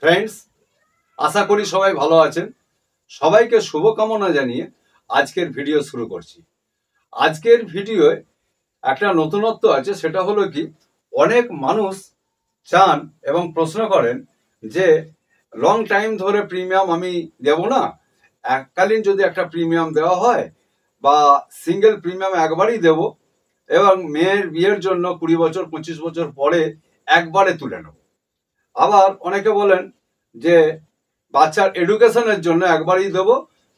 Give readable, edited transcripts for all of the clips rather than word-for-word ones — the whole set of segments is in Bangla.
ফ্রেন্ডস, আশা করি সবাই ভালো আছেন। সবাইকে শুভকামনা জানিয়ে আজকের ভিডিও শুরু করছি। আজকের ভিডিওয় একটা নতুনত্ব আছে, সেটা হলো কি, অনেক মানুষ চান এবং প্রশ্ন করেন যে লং টাইম ধরে প্রিমিয়াম আমি দেব না, এককালীন যদি একটা প্রিমিয়াম দেওয়া হয় বা সিঙ্গেল প্রিমিয়াম একবারই দেব এবং মেয়ের বিয়ের জন্য 20 বছর 25 বছর পরে একবারে তুলে নেব। আবার অনেকে বলেন যে বাচ্চার এডুকেশনের জন্য একবারই দেবো,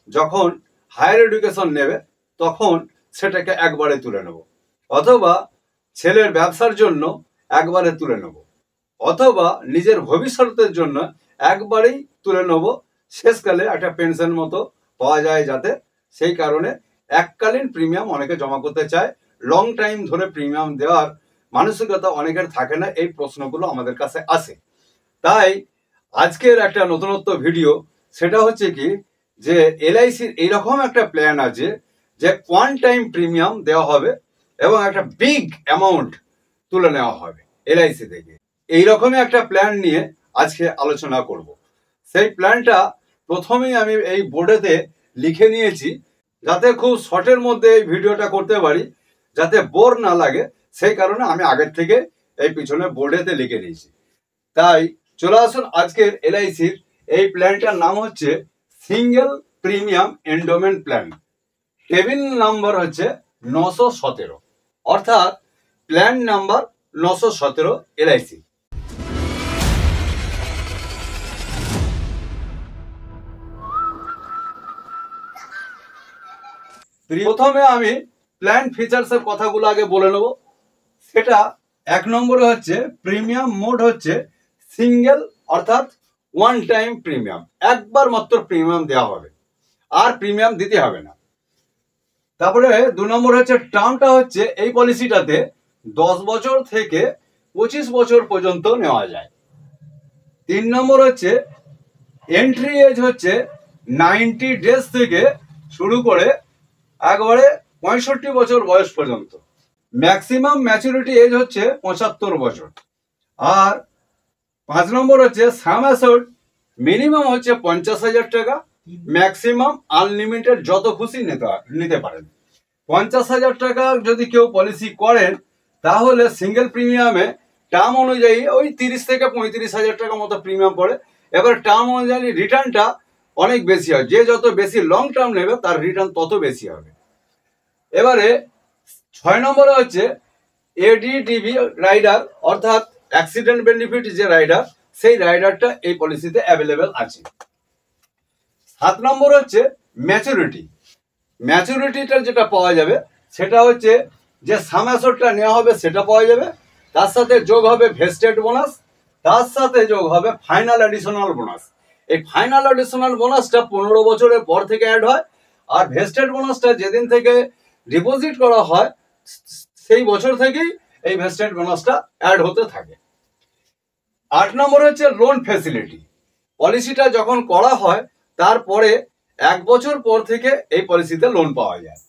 যখন হায়ার এডুকেশন নেবে তখন সেটাকে একবারে তুলে নেব, অথবা ছেলের ব্যবসার জন্য একবারে তুলে নেব, অথবা নিজের ভবিষ্যতের জন্য একবারেই তুলে নেব, শেষকালে একটা পেনশন মতো পাওয়া যায় যাতে। সেই কারণে এককালীন প্রিমিয়াম অনেকে জমা করতে চায়। লং টাইম ধরে প্রিমিয়াম দেওয়ার মানসিকতা অনেকের থাকে না। এই প্রশ্নগুলো আমাদের কাছে আসে। তাই আজকের একটা নতুনত্ব ভিডিও, সেটা হচ্ছে কি যে এলআইসির এইরকম একটা প্ল্যান আছে যে ওয়ান টাইম প্রিমিয়াম দেওয়া হবে এবং একটা বিগ অ্যামাউন্ট তুলে নেওয়া হবে এলআইসি থেকে। এইরকমই একটা প্ল্যান নিয়ে আজকে আলোচনা করব। সেই প্ল্যানটা প্রথমেই আমি এই বোর্ডেতে লিখে নিয়েছি, যাতে খুব শর্টের মধ্যে এই ভিডিওটা করতে পারি, যাতে বোর না লাগে। সেই কারণে আমি আগের থেকে এই পিছনে বোর্ডেতে লিখে নিয়েছি। তাই চলে আসুন, আজকের এলআইসির এই প্ল্যানটার নাম হচ্ছে single premium endowment plan. Table number হচ্ছে 917, অর্থাৎ প্ল্যান নাম্বার 917 এলআইসি। প্রথমে আমি প্ল্যান ফিচার্সের কথাগুলো আগে বলে নেব। সেটা 1 নম্বরে হচ্ছে প্রিমিয়াম মোড হচ্ছে সিঙ্গেল, অর্থাৎ ওয়ান টাইম প্রিমিয়াম, একবার মাত্র প্রিমিয়াম দেওয়া হবে, আর প্রিমিয়াম দিতে হবে না। তারপরে 2 নম্বর হচ্ছে টার্মটা হচ্ছে এই পলিসিটাতে 10 বছর থেকে 25 বছর পর্যন্ত নেওয়া যায়। 3 নম্বর হচ্ছে এন্ট্রি এজ হচ্ছে 90 ডেজ থেকে শুরু করে একবারে 65 বছর বয়স পর্যন্ত। ম্যাক্সিমাম ম্যাচুরিটি এজ হচ্ছে 75 বছর। আর 5 নম্বর হচ্ছে সাম অ্যাসেট মিনিমাম হচ্ছে 50,000 টাকা, ম্যাক্সিমাম আনলিমিটেড যত খুশি নিতে পারেন। 50,000 টাকা যদি কেউ পলিসি করেন তাহলে সিঙ্গেল প্রিমিয়ামে টার্ম অনুযায়ী ওই 30 থেকে 35,000 টাকা মতো প্রিমিয়াম পড়ে। এবার টার্ম অনুযায়ী রিটার্নটা অনেক বেশি হয়, যে যত বেশি লং টার্ম নেবে তার রিটার্ন তত বেশি হবে। এবারে 6 নম্বরে হচ্ছে এডিডিবি রাইডার, অর্থাৎ অ্যাক্সিডেন্ট বেনিফিট যে রাইডার, সেই রাইডারটা এই পলিসিতে অ্যাভেলেবেল আছে। 7 নম্বর হচ্ছে ম্যাচুরিটি। ম্যাচুরিটিটা যেটা পাওয়া যাবে সেটা হচ্ছে যে সাম অ্যাসেটটা নেওয়া হবে সেটা পাওয়া যাবে, তার সাথে যোগ হবে ভেস্টেড বোনাস, তার সাথে যোগ হবে ফাইনাল অ্যাডিশনাল বোনাস। এই ফাইনাল অ্যাডিশনাল বোনাসটা 15 বছরের পর থেকে অ্যাড হয়, আর ভেস্টেড বোনাসটা যেদিন থেকে ডিপোজিট করা হয় সেই বছর থেকেই এই ভেস্টেড বোনাসটা অ্যাড হতে থাকে। 8 নম্বর হচ্ছে লোন ফ্যাসিলিটি। পলিসিটা যখন করা হয় তারপরে 1 বছর পর থেকে এই পলিসিতে লোন পাওয়া যায়।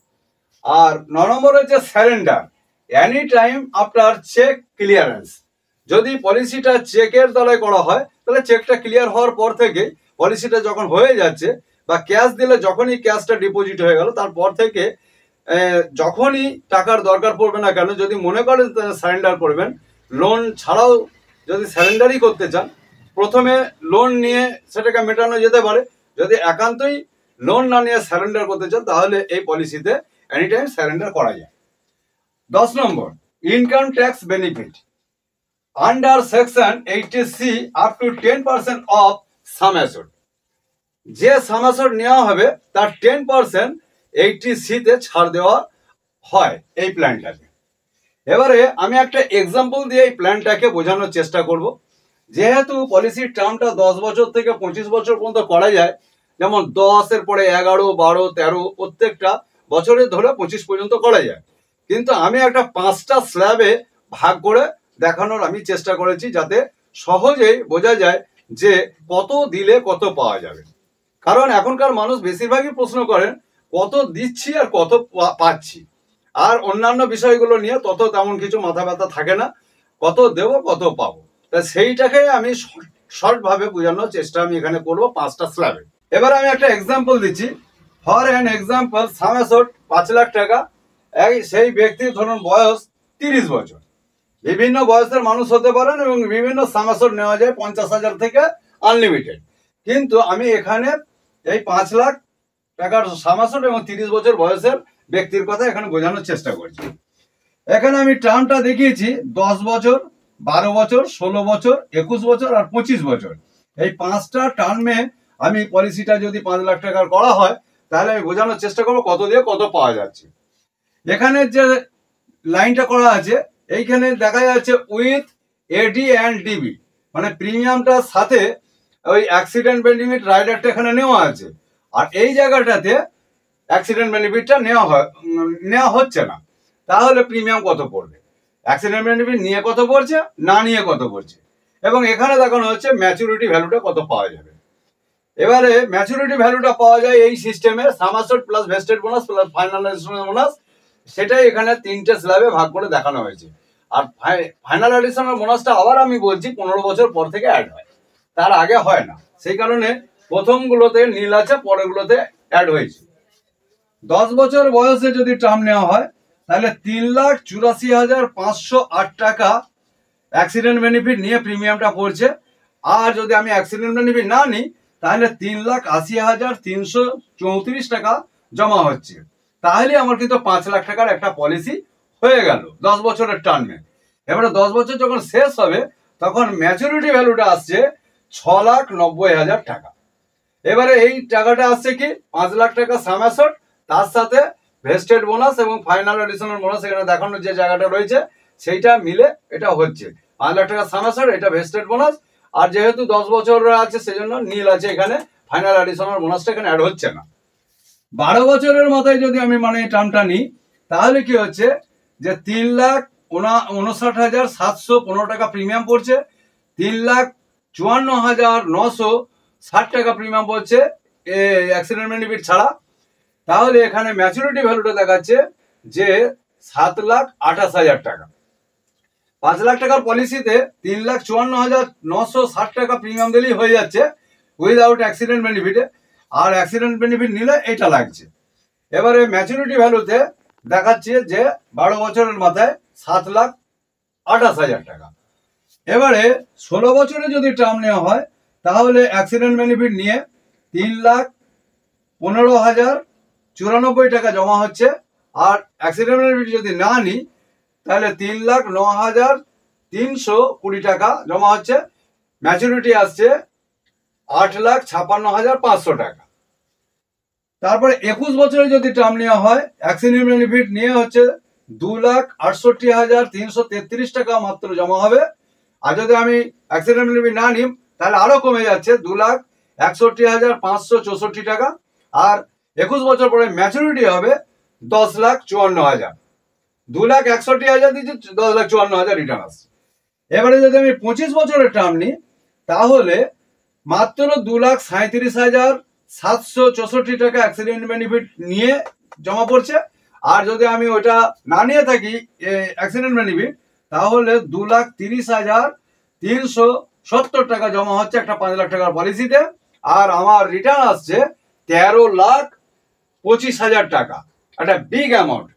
আর 9 নম্বর হচ্ছে surrender any time after check clearance. যদি পলিসিটা চেকের দ্বারা করা হয় তাহলে চেকটা ক্লিয়ার হওয়ার পর থেকে, পলিসিটা যখন হয়ে যাচ্ছে বা ক্যাশ দিলে যখনই ক্যাশটা ডিপোজিট হয়ে গেল তারপর থেকে যখনই টাকার দরকার পড়বে না কেন, যদি মনে করেন সারেন্ডার করবেন, লোন ছাড়াও যদি সারেন্ডারই করতে চান, প্রথমে লোন নিয়ে সেটাকে মেটানো যেতে পারে। যদি একান্তই লোন না নিয়ে সারেন্ডার করতে চান তাহলে এই পলিসিতে এনি টাইম সারেন্ডার করা যায়। 10 নম্বর income tax benefit under section 80C up to 10% of sum asset. যে সাম অ্যাসেট নেওয়া হবে তার 10% 80C-তে ছাড় দেওয়া হয় এই প্ল্যানটাকে। এবারে আমি একটা এক্সাম্পল দিয়ে এই প্ল্যানটাকে বোঝানোর চেষ্টা করব। যেহেতু পলিসির টার্মটা 10 বছর থেকে 25 বছর পর্যন্ত করা যায়, যেমন 10-এর পরে 11, 12, 13, প্রত্যেকটা বছরে ধরে 25 পর্যন্ত করা যায়, কিন্তু আমি একটা 5টা স্ল্যাবে ভাগ করে দেখানোর আমি চেষ্টা করেছি, যাতে সহজেই বোঝা যায় যে কত দিলে কত পাওয়া যাবে। কারণ এখনকার মানুষ বেশিরভাগই প্রশ্ন করেন কত দিচ্ছি আর কত পাচ্ছি, আর অন্যান্য বিষয়গুলো নিয়ে তত তেমন কিছু মাথা ব্যথা থাকে না, কত দেব কত পাবো। তা সেইটাকে আমি শর্ট ভাবে বোঝানোর চেষ্টা আমি এখানে করবো 5টা স্ল্যাবে। এবার আমি একটা এক্সাম্পল দিচ্ছি। ফর অ্যান এক্সাম্পল, সাম অ্যাসোর্ট 5 লাখ টাকা। সেই ব্যক্তির ধরুন বয়স 30 বছর। বিভিন্ন বয়সের মানুষ হতে পারেন এবং বিভিন্ন সাম অ্যাসোর্ট নেওয়া যায় 50,000 থেকে আনলিমিটেড। কিন্তু আমি এখানে এই 5 লাখ টাকার সাম অ্যাসোর্ট এবং 30 বছর বয়সের ব্যক্তির কথা এখানে বোঝানোর চেষ্টা করছি। এখানে আমি টার্মটা দেখিয়েছি 10 বছর, 12 বছর, 16 বছর, 21 বছর আর 25 বছর। এই 5টা টার্মে আমি পলিসিটা যদি 5 লাখ টাকার করা হয় তাহলে আমি বোঝানোর চেষ্টা করবো কত দিয়ে কত পাওয়া যাচ্ছে। এখানে যে লাইনটা করা আছে এইখানে দেখা যাচ্ছে উইথ এডি অ্যান্ড ডিবি, মানে প্রিমিয়ামটার সাথে ওই অ্যাক্সিডেন্ট বেনিফিট রাইডারটা এখানে নেওয়া আছে। আর এই জায়গাটাতে অ্যাক্সিডেন্ট বেনিফিটটা নেওয়া হচ্ছে না। তাহলে প্রিমিয়াম কত পড়বে, অ্যাক্সিডেন্ট বেনিফিট নিয়ে কত পড়ছে, না নিয়ে কত পড়ছে, এবং এখানে দেখানো হচ্ছে ম্যাচুরিটি ভ্যালুটা কত পাওয়া যাবে। এবারে ম্যাচুরিটি ভ্যালুটা পাওয়া যায় এই সিস্টেমে sum assured plus vested bonus plus final additional bonus, সেটাই এখানে 3টে স্ল্যাবে ভাগ করে দেখানো হয়েছে। আর ফাইনাল অ্যাডিশনাল বোনাসটা আবার আমি বলছি 15 বছর পর থেকে অ্যাড হয়, তার আগে হয় না। সেই কারণে প্রথমগুলোতে নীল আছে, পরেরগুলোতে অ্যাড হয়েছে। 10 বছর বয়সে যদি টার্ম নেওয়া হয় তাহলে 3,84,508 টাকা অ্যাক্সিডেন্ট বেনিফিট নিয়ে প্রিমিয়ামটা পড়ছে। আর যদি আমি অ্যাক্সিডেন্ট বেনিফিট না নিই তাহলে 3,80,334 টাকা জমা হচ্ছে। তাহলে আমার কিন্তু 5 লাখ টাকার একটা পলিসি হয়ে গেল 10 বছরের টার্মে। এবারে 10 বছর যখন শেষ হবে তখন ম্যাচুরিটি ভ্যালুটা আসছে 6,90,000 টাকা। এবারে এই টাকাটা আসছে কি 5 লাখ টাকা সাম অ্যাসোর্ট, তার সাথে ভেস্টেড বোনাস এবং ফাইনাল অ্যাডিশনাল বোনাস এখানে দেখানোর যে জায়গাটা রয়েছে সেইটা মিলে এটা হচ্ছে 5 লাখ টাকা সাম অ্যাসোর্ট, এটা ভেস্টেড বোনাস। আর যেহেতু 10 বছর আছে সেজন্য নীল আছে, এখানে ফাইনাল অ্যাডিশনাল বোনাসটা এখানে অ্যাড হচ্ছে না। 12 বছরের মাথায় যদি আমি মানে এই টার্মটা নিই তাহলে কি হচ্ছে যে 3,59,715 টাকা প্রিমিয়াম পড়ছে, 3,54,960 টাকা প্রিমিয়াম পড়ছে অ্যাক্সিডেন্ট বেনিফিট ছাড়া। তাহলে এখানে ম্যাচুরিটি ভ্যালুটা দেখাচ্ছে যে 7,28,000 টাকা। 5 লাখ টাকার পলিসিতে 3,54,960 টাকা প্রিমিয়াম দিলেই হয়ে যাচ্ছে উইদাউট অ্যাক্সিডেন্ট বেনিফিটে, আর অ্যাক্সিডেন্ট বেনিফিট নিলে এটা লাগছে। এবারে ম্যাচুরিটি ভ্যালুতে দেখাচ্ছে যে 12 বছরের মাথায় 7,28,000 টাকা। এবারে 16 বছরে যদি টার্ম নেওয়া হয় তাহলে অ্যাক্সিডেন্ট বেনিফিট নিয়ে 3,15,094 টাকা জমা হচ্ছে। আর অ্যাক্সিডেন্ট বেনিফিট যদি না নিই তাহলে 3,09,320 টাকা জমা হচ্ছে। ম্যাচুরিটি আসছে 8,56,500 টাকা। তারপরে 21 বছরে যদি টার্ম নেওয়া হয় অ্যাক্সিডেন্ট বেনিফিট নিয়ে হচ্ছে 2,68,333 টাকা মাত্র জমা হবে। আর যদি আমি অ্যাক্সিডেন্ট বেনিফিট না নিই তাহলে আরো কমে যাচ্ছে 2,61,564 টাকা। আর 21 বছর পরে ম্যাচুরিটি হবে 10,54,000, 2,61,000 দিচ্ছে, 10,54,000 রিটার্ন আসছে। এবারে যদি আমি 25 বছরের টার্ম নিই তাহলে মাত্র 2,37,764 টাকা অ্যাক্সিডেন্ট বেনিফিট নিয়ে জমা পড়ছে। আর যদি আমি ওইটা না নিয়ে থাকি অ্যাক্সিডেন্ট বেনিফিট তাহলে 2,30,370 টাকা জমা হচ্ছে একটা 5 লাখ টাকার পলিসিতে। আর আমার রিটার্ন আসছে 13,25,000 টাকা, একটা বিগ অ্যামাউন্ট।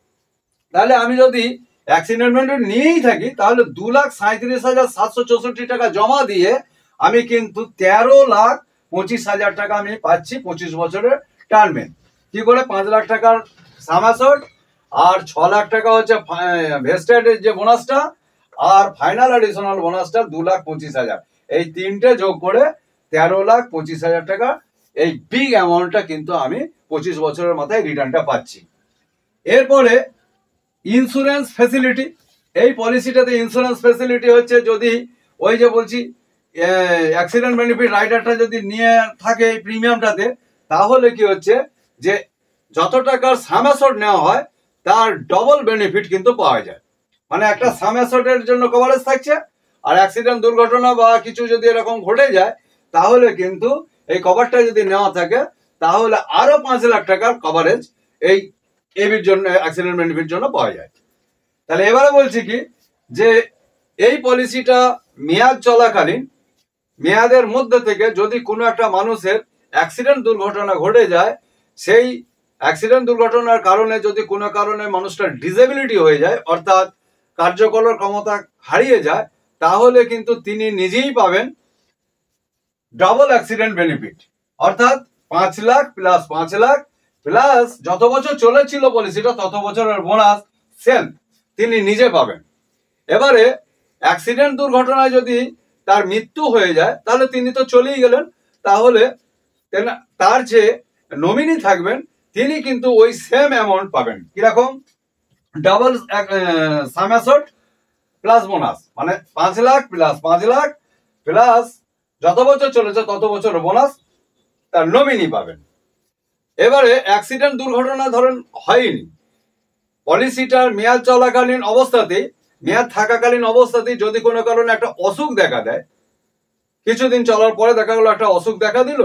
তাহলে আমি যদি অ্যাক্সিডেন্ট বেনিফিট নিয়েই থাকি তাহলে 2,37,764 টাকা জমা দিয়ে আমি কিন্তু 13,25,000 টাকা আমি পাচ্ছি 25 বছরের টার্মে। কি করে 5 লাখ টাকার সাম অ্যাসোর্ট আর 6 লাখ টাকা হচ্ছে ভেস্টেড যে বোনাসটা আর ফাইনাল অ্যাডিশনাল বোনাসটা 2,25,000, এই তিনটে যোগ করে 13,25,000 টাকা এই বিগ অ্যামাউন্টটা কিন্তু আমি 25 বছরের মাথায় রিটার্নটা পাচ্ছি। এরপরে ইন্স্যুরেন্স ফ্যাসিলিটি, এই পলিসিটাতে ইন্স্যুরেন্স ফ্যাসিলিটি হচ্ছে যদি ওই যে বলছি অ্যাক্সিডেন্ট বেনিফিট রাইডারটা যদি নিয়ে থাকে এই প্রিমিয়ামটাতে তাহলে কি হচ্ছে যে যত টাকার সাম অ্যাসোর্ট নেওয়া হয় তার ডবল বেনিফিট কিন্তু পাওয়া যায়। মানে একটা সাম অ্যাসোর্টের জন্য কভারেজ থাকছে, আর অ্যাক্সিডেন্ট দুর্ঘটনা বা কিছু যদি এরকম ঘটে যায় তাহলে কিন্তু এই কভারটা যদি নেওয়া থাকে তাহলে আরো 5 লাখ টাকার কভারেজ এই এবির জন্য অ্যাক্সিডেন্ট বেনিফিট জন্য পাওয়া যায়। তাহলে এবারে বলছি কি যে এই পলিসিটা মেয়াদ চলাকালীন মেয়াদের মধ্যে থেকে যদি কোনো একটা মানুষের অ্যাক্সিডেন্ট দুর্ঘটনা ঘটে যায়, সেই অ্যাক্সিডেন্ট দুর্ঘটনার কারণে যদি কোনো কারণে মানুষটার ডিসেবিলিটি হয়ে যায়, অর্থাৎ কার্যকলার ক্ষমতা হারিয়ে যায়, তাহলে কিন্তু তিনি নিজেই পাবেন ডাবল অ্যাক্সিডেন্ট বেনিফিট, অর্থাৎ 5 লাখ প্লাস 5 লাখ প্লাস যত বছর চলেছিল পলিসিটা তত বছরের বোনাস সেল তিনি নিজে পাবেন। এবারে অ্যাক্সিডেন্ট দুর্ঘটনায় যদি তার মৃত্যু হয়ে যায় তাহলে তিনি তো চলেই গেলেন, তাহলে তার যে নমিনি থাকবেন তিনি কিন্তু ওই সেম অ্যামাউন্ট পাবেন। কিরকম? ডাবল সাম অ্যাসেট প্লাস বোনাস, মানে 5 লাখ প্লাস 5 লাখ প্লাস যত বছর চলেছে তত বছর বোনাস তার নমিনি পাবেন। এবারে অ্যাক্সিডেন্ট দুর্ঘটনা ধরেন হয়নি, পলিসিটার মেয়াদ চলাকালীন অবস্থাতেই, মেয়াদ থাকাকালীন অবস্থাতেই যদি কোনো কারণে একটা অসুখ দেখা দেয়, কিছুদিন চলার পরে দেখা গেলো একটা অসুখ দেখা দিল,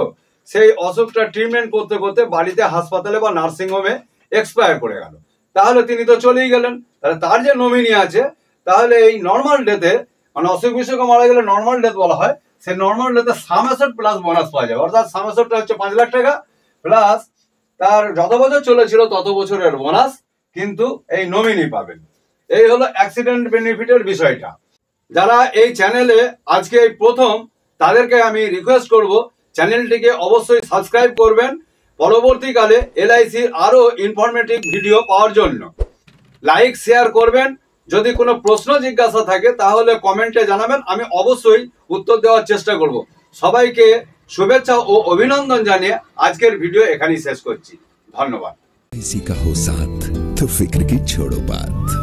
সেই অসুখটা ট্রিটমেন্ট করতে করতে বাড়িতে, হাসপাতালে বা নার্সিংহোমে এক্সপায়ার করে গেল, তাহলে তিনি তো চলেই গেলেন। তাহলে তার যে নমিনি আছে, তাহলে এই নর্মাল ডেথে, মানে অসুখ বিসুখে মারা গেলে নর্মাল ডেথ বলা হয়, সেই নর্মাল ডেথে সাম অ্যাসেট প্লাস বোনাস পাওয়া যাবে। অর্থাৎ সাম অ্যাসেটটা হচ্ছে 5 লাখ টাকা প্লাস তার যত বছর চলেছিল তত বছরের বোনাস কিন্তু এই নমিনি পাবেন। এই হলো অ্যাক্সিডেন্ট বেনিফিটের বিষয়টা। যারা এই চ্যানেলে আজকে এই প্রথম, তাদেরকে আমি রিকোয়েস্ট করব চ্যানেলটিকে অবশ্যই সাবস্ক্রাইব করবেন, পরবর্তীকালে এলআইসির আরও ইনফরমেটিভ ভিডিও পাওয়ার জন্য লাইক শেয়ার করবেন। যদি কোনো প্রশ্ন জিজ্ঞাসা থাকে তাহলে কমেন্টে জানাবেন, আমি অবশ্যই উত্তর দেওয়ার চেষ্টা করব। সবাইকে শুভেচ্ছা ও অভিনন্দন জানিয়ে আজকের ভিডিও এখানেই শেষ করছি। ধন্যবাদ। किसी का हो साथ तो फिक्र की छोड़ो बात।